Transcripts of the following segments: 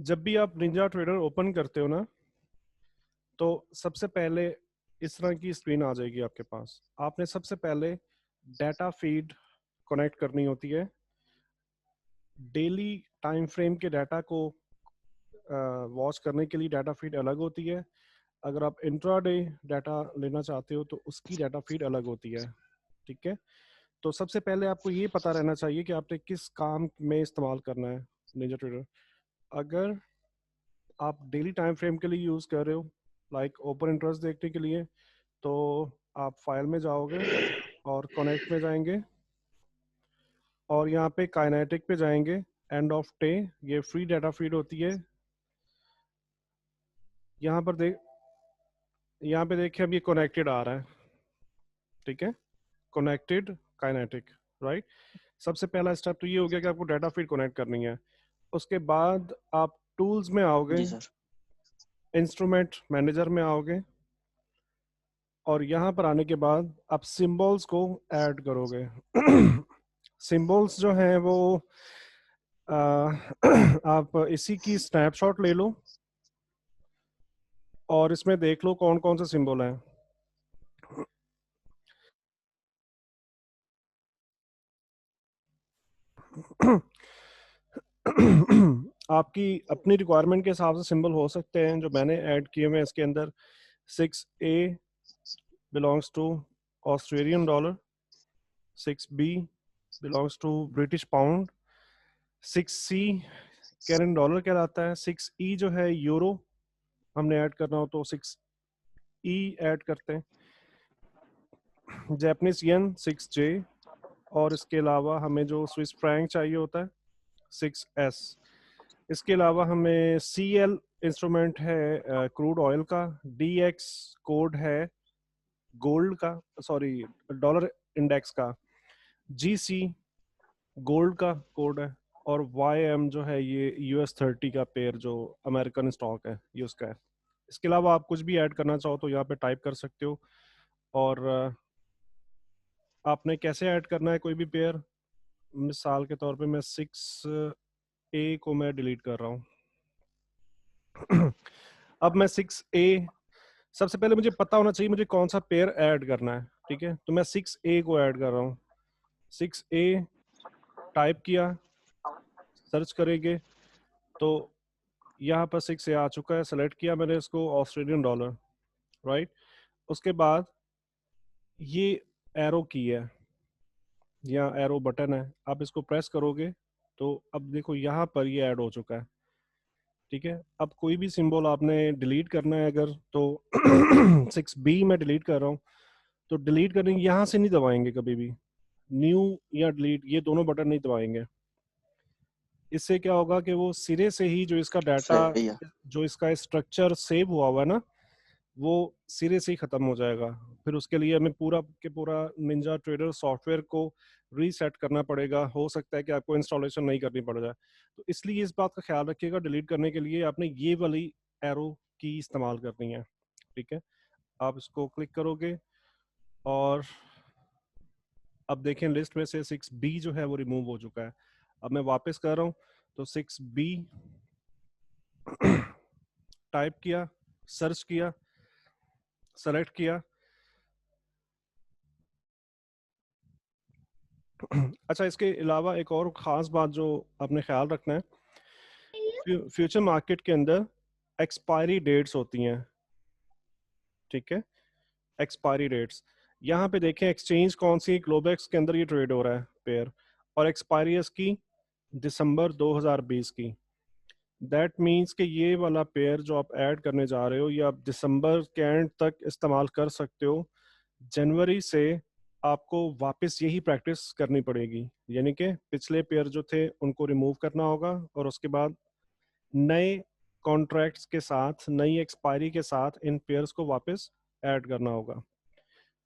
जब भी आप निंजा ट्रेडर ओपन करते हो ना, तो सबसे पहले इस तरह की स्क्रीन आ जाएगी आपके पास। आपने सबसे पहले डाटा फीड कनेक्ट करनी होती है। डेली टाइम फ्रेम के डाटा को वॉच करने के लिए डाटा फीड अलग होती है। अगर आप इंट्राडे डाटा लेना चाहते हो तो उसकी डाटा फीड अलग होती है। ठीक है, तो सबसे पहले आपको ये पता रहना चाहिए कि आपने किस काम में इस्तेमाल करना है निंजा ट्रेडर। अगर आप डेली टाइम फ्रेम के लिए यूज़ कर रहे हो, लाइक ओपन इंटरेस्ट देखने के लिए, तो आप फाइल में जाओगे और कनेक्ट में जाएंगे और यहाँ पे काइनेटिक पे जाएंगे। एंड ऑफ डे ये फ्री डाटा फीड होती है। यहाँ पर यहाँ पे देखिए अब ये कनेक्टेड आ रहा है। ठीक है, कनेक्टेड काइनेटिक, राइट। सबसे पहला स्टेप तो ये हो गया कि आपको डाटा फीड कनेक्ट करनी है। उसके बाद आप टूल्स में आओगे, जी सर। इंस्ट्रूमेंट मैनेजर में आओगे और यहाँ पर आने के बाद आप सिंबल्स को ऐड करोगे। सिंबल्स जो हैं वो आ, आप इसी की स्नैपशॉट ले लो और इसमें देख लो कौन कौन से सिंबल हैं। आपकी अपनी रिक्वायरमेंट के हिसाब से सिंबल हो सकते हैं। जो मैंने ऐड किए हुए हैं इसके अंदर 6A belongs to Australian dollar, 6B belongs to British pound, 6C Canadian dollar कहलाता है, 6E जो है यूरो। हमने ऐड करना हो तो 6E ऐड करते हैं, जैपनीज येन 6J, और इसके अलावा हमें जो स्विस फ्रैंक चाहिए होता है 6S। इसके अलावा हमें CL इंस्ट्रूमेंट है क्रूड ऑयल का, DX कोड है गोल्ड का, सॉरी डॉलर इंडेक्स का, GC गोल्ड का कोड है, और YM जो है ये US30 का पेयर जो अमेरिकन स्टॉक है ये उसका है। इसके अलावा आप कुछ भी ऐड करना चाहो तो यहाँ पे टाइप कर सकते हो। और आपने कैसे ऐड करना है कोई भी पेयर, मिसाल के तौर पे मैं 6A को मैं डिलीट कर रहा हूँ। अब मैं 6A, सबसे पहले मुझे पता होना चाहिए मुझे कौन सा पेयर ऐड करना है। ठीक है, तो मैं 6A को ऐड कर रहा हूँ। 6A टाइप किया, सर्च करेंगे तो यहाँ पर 6A आ चुका है। सेलेक्ट किया मैंने इसको, ऑस्ट्रेलियन डॉलर, राइट। उसके बाद ये एरो की है, यहाँ एरो बटन है, आप इसको प्रेस करोगे तो अब देखो यहाँ पर ये ऐड हो चुका है। ठीक है, अब कोई भी सिंबल आपने डिलीट करना है अगर, तो 6B में डिलीट कर रहा हूँ तो डिलीट करने यहाँ से नहीं दबाएंगे कभी भी, न्यू या डिलीट ये दोनों बटन नहीं दबाएंगे। इससे क्या होगा कि वो सिरे से ही जो इसका डाटा, सही है। जो इसका स्ट्रक्चर सेव हुआ हुआ है ना, वो सिरे से ही खत्म हो जाएगा। फिर उसके लिए हमें पूरा के पूरा निंजा ट्रेडर सॉफ्टवेयर को रीसेट करना पड़ेगा। हो सकता है कि आपको इंस्टॉलेशन नहीं करनी पड़ जाए, तो इसलिए इस बात का ख्याल रखिएगा डिलीट करने के लिए आपने ये वाली एरो की इस्तेमाल करनी है। ठीक है, आप इसको क्लिक करोगे और अब देखें लिस्ट में से 6B जो है वो रिमूव हो चुका है। अब मैं वापस कर रहा हूँ तो 6B टाइप किया, सर्च किया, सेलेक्ट किया। अच्छा, इसके अलावा एक और ख़ास बात जो आपने ख्याल रखना है, फ्यूचर मार्केट के अंदर एक्सपायरी डेट्स होती हैं। ठीक है, एक्सपायरी डेट्स यहाँ पे देखें, एक्सचेंज कौन सी, ग्लोबेक्स के अंदर ये ट्रेड हो रहा है पेयर, और एक्सपायरी इसकी दिसंबर 2020 की। दैट मीन्स कि ये वाला पेयर जो आप ऐड करने जा रहे हो ये आप दिसंबर के एंड तक इस्तेमाल कर सकते हो। जनवरी से आपको वापस यही प्रैक्टिस करनी पड़ेगी, यानी कि पिछले पेयर जो थे उनको रिमूव करना होगा और उसके बाद नए कॉन्ट्रैक्ट्स के साथ, नई एक्सपायरी के साथ इन पेयर्स को वापस ऐड करना होगा,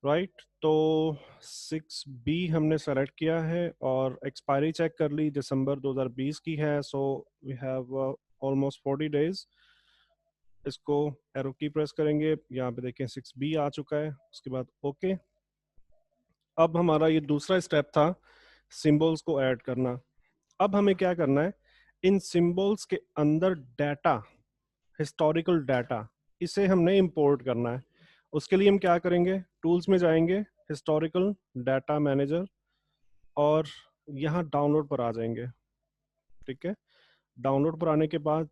राइट। तो 6B हमने सेलेक्ट किया है और एक्सपायरी चेक कर ली, दिसंबर 2020 की है। So we have almost 40 days. इसको एरो की प्रेस करेंगे, यहाँ पे देखें 6B आ चुका है। उसके बाद ओके। अब हमारा ये दूसरा स्टेप था सिंबल्स को ऐड करना। अब हमें क्या करना है, इन सिंबल्स के अंदर डाटा, हिस्टोरिकल डाटा, इसे हमने इंपोर्ट करना है। उसके लिए हम क्या करेंगे, टूल्स में जाएंगे, हिस्टोरिकल डाटा मैनेजर, और यहाँ डाउनलोड पर आ जाएंगे। ठीक है, डाउनलोड पर आने के बाद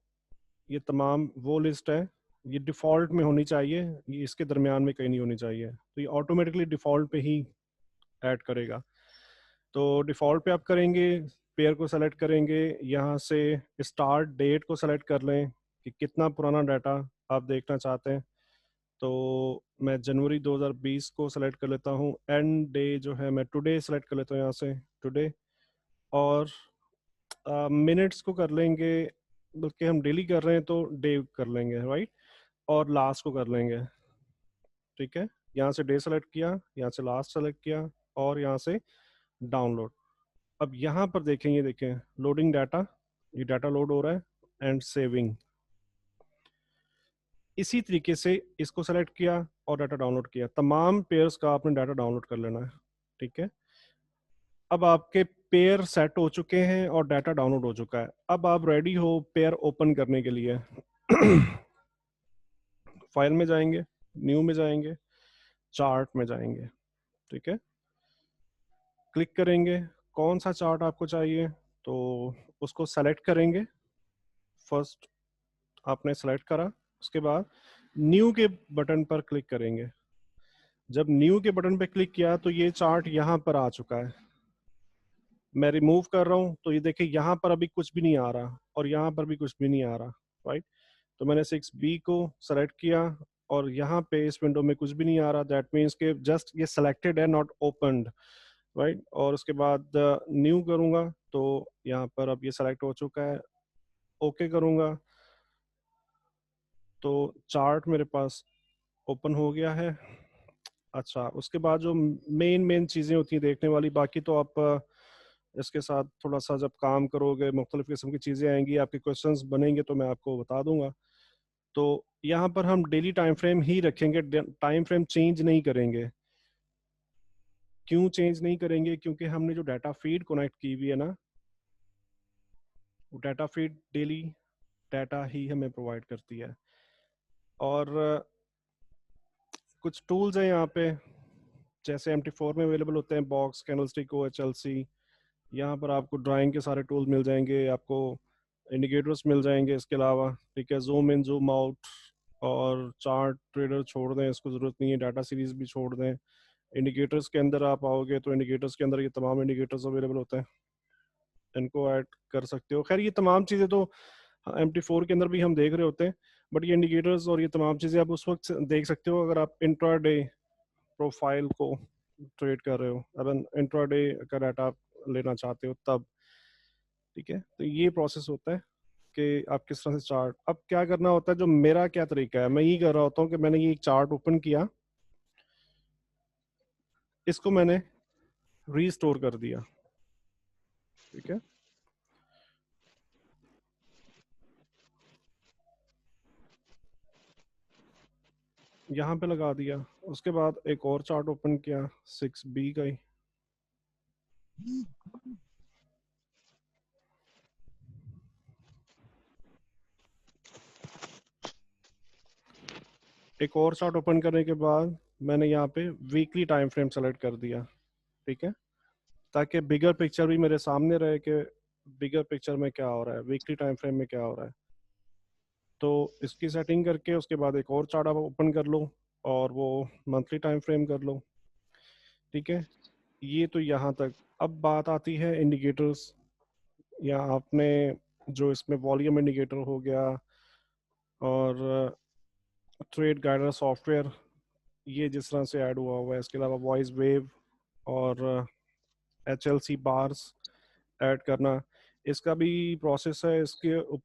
ये तमाम वो लिस्ट है, ये डिफ़ॉल्ट में होनी चाहिए, ये इसके दरमियान में कहीं नहीं होनी चाहिए, तो ये ऑटोमेटिकली डिफ़ॉल्ट पे ही ऐड करेगा। तो डिफ़ॉल्ट पे आप करेंगे, पेयर को सेलेक्ट करेंगे, यहाँ से स्टार्ट डेट को सेलेक्ट कर लें कि कितना पुराना डाटा आप देखना चाहते हैं। तो मैं जनवरी 2020 को सेलेक्ट कर लेता हूँ, एंड डे जो है मैं टुडे सेलेक्ट कर लेता हूँ यहाँ से, टुडे, और मिनट्स को कर लेंगे, बल्कि हम डेली कर रहे हैं तो डे कर लेंगे, राइट, और लास्ट को कर लेंगे। ठीक है, यहाँ से डे सेलेक्ट किया, यहाँ से लास्ट सेलेक्ट किया, और यहाँ से डाउनलोड। अब यहाँ पर देखें, ये देखें लोडिंग डाटा, ये डाटा लोड हो रहा है एंड सेविंग। इसी तरीके से इसको सेलेक्ट किया और डाटा डाउनलोड किया, तमाम पेयर्स का आपने डाटा डाउनलोड कर लेना है। ठीक है, अब आपके पेयर सेट हो चुके हैं और डाटा डाउनलोड हो चुका है। अब आप रेडी हो पेयर ओपन करने के लिए। फाइल में जाएंगे, न्यू में जाएंगे, चार्ट में जाएंगे। ठीक है, क्लिक करेंगे, कौन सा चार्ट आपको चाहिए तो उसको सेलेक्ट करेंगे। फर्स्ट आपने सेलेक्ट करा, उसके बाद न्यू के बटन पर क्लिक करेंगे। जब न्यू के बटन पर क्लिक किया तो ये चार्ट यहाँ पर आ चुका है। मैं रिमूव कर रहा हूँ तो ये देखिए यहाँ पर अभी कुछ भी नहीं आ रहा और यहाँ पर भी कुछ भी नहीं आ रहा, राइट। तो मैंने 6B को सेलेक्ट किया और यहाँ पे इस विंडो में कुछ भी नहीं आ रहा, दैट मीन्स के जस्ट ये सेलेक्टेड है, नॉट ओपन्ड, राइट। और उसके बाद न्यू करूँगा तो यहाँ पर अब ये सेलेक्ट हो चुका है, ओके करूँगा तो चार्ट मेरे पास ओपन हो गया है। अच्छा, उसके बाद जो मेन चीज़ें होती हैं देखने वाली, बाकी तो आप इसके साथ थोड़ा सा जब काम करोगे मुख्तलिफ किस्म की चीज़ें आएंगी, आपके क्वेश्चंस बनेंगे तो मैं आपको बता दूंगा। तो यहाँ पर हम डेली टाइम फ्रेम ही रखेंगे, टाइम फ्रेम चेंज नहीं करेंगे। क्यों चेंज नहीं करेंगे, क्योंकि हमने जो डाटा फीड कनेक्ट की हुई है ना, वो डाटा फीड डेली डाटा ही हमें प्रोवाइड करती है। और कुछ टूल्स हैं यहाँ पे, जैसे MT4 में अवेलेबल होते हैं, बॉक्स, कैंडलस्टिक, OHLC। यहाँ पर आपको ड्राइंग के सारे टूल मिल जाएंगे, आपको इंडिकेटर्स मिल जाएंगे इसके अलावा। ठीक है, जूम इन, जूम आउट, और चार्ट ट्रेडर छोड़ दें, इसको ज़रूरत नहीं है, डाटा सीरीज भी छोड़ दें। इंडिकेटर्स के अंदर आप आओगे तो इंडिकेटर्स के अंदर ये तमाम इंडिकेटर्स अवेलेबल होते हैं, इनको ऐड कर सकते हो। खैर ये तमाम चीज़ें तो MT4 के अंदर भी हम देख रहे होते हैं, बट ये इंडिकेटर्स और ये तमाम चीज़ें आप उस वक्त देख सकते हो अगर आप इंट्राडे प्रोफाइल को ट्रेड कर रहे हो, अब इंट्राडे का डाटा आप लेना चाहते हो तब। ठीक है, तो ये प्रोसेस होता है कि आप किस तरह से चार्ट, अब क्या करना होता है, जो मेरा क्या तरीका है, मैं ये कर रहा होता हूँ कि मैंने ये एक चार्ट ओपन किया, इसको मैंने रीस्टोर कर दिया। ठीक है, यहाँ पे लगा दिया, उसके बाद एक और चार्ट ओपन किया 6B का ही, एक और चार्ट ओपन करने के बाद मैंने यहाँ पे वीकली टाइम फ्रेम सेलेक्ट कर दिया। ठीक है, ताकि बिगर पिक्चर भी मेरे सामने रहे कि बिगर पिक्चर में क्या हो रहा है, वीकली टाइम फ्रेम में क्या हो रहा है। तो इसकी सेटिंग करके उसके बाद एक और चार्ट आप ओपन कर लो और वो मंथली टाइम फ्रेम कर लो। ठीक है, ये तो यहाँ तक। अब बात आती है इंडिकेटर्स, या आपने जो इसमें वॉल्यूम इंडिकेटर हो गया और ट्रेड गाइडर सॉफ्टवेयर, ये जिस तरह से ऐड हुआ हुआ है, इसके अलावा वॉइस वेव और HLC बार्स ऐड करना, इसका भी प्रोसेस है। इसके ऊपर